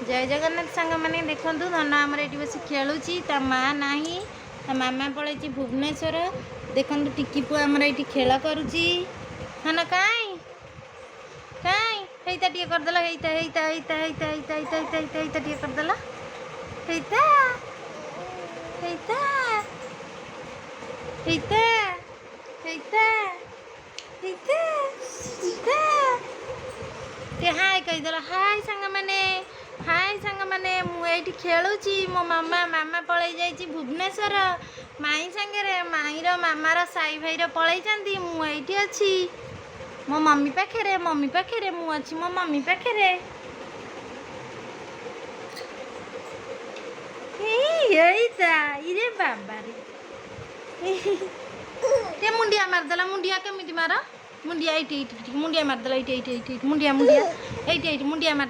जय जगन्नाथ सांग मैंने देखु धन आमर ये बस खेलुची ता माँ ना ता मामा पलैची भुवनेश्वर देखु टिकी पुआ आमर ये खेल करुची धन कई कई हेता टे करदेला हेता हेता हेता हेता हेता हेता हेता हेता हेता टे करदेला हेता हेता हेता हेता हेता हेता ते हाय कहीदेला हाय सांग मैंने मुझे खेलुची मो मामा मामा पलि जाइए भुवनेश्वर माई सांगे माईर मामार साई भाईर पलि मुझे अच्छी मो मम्मी पाखे मु अच्छी मो मम्मी पाखे इरे बाबा रे मुंडिया मारदेला मुंडिया केमिति मार मुंडिया मुंडिया मारदेला मुंडिया मुंडिया मुंडिया मारदेला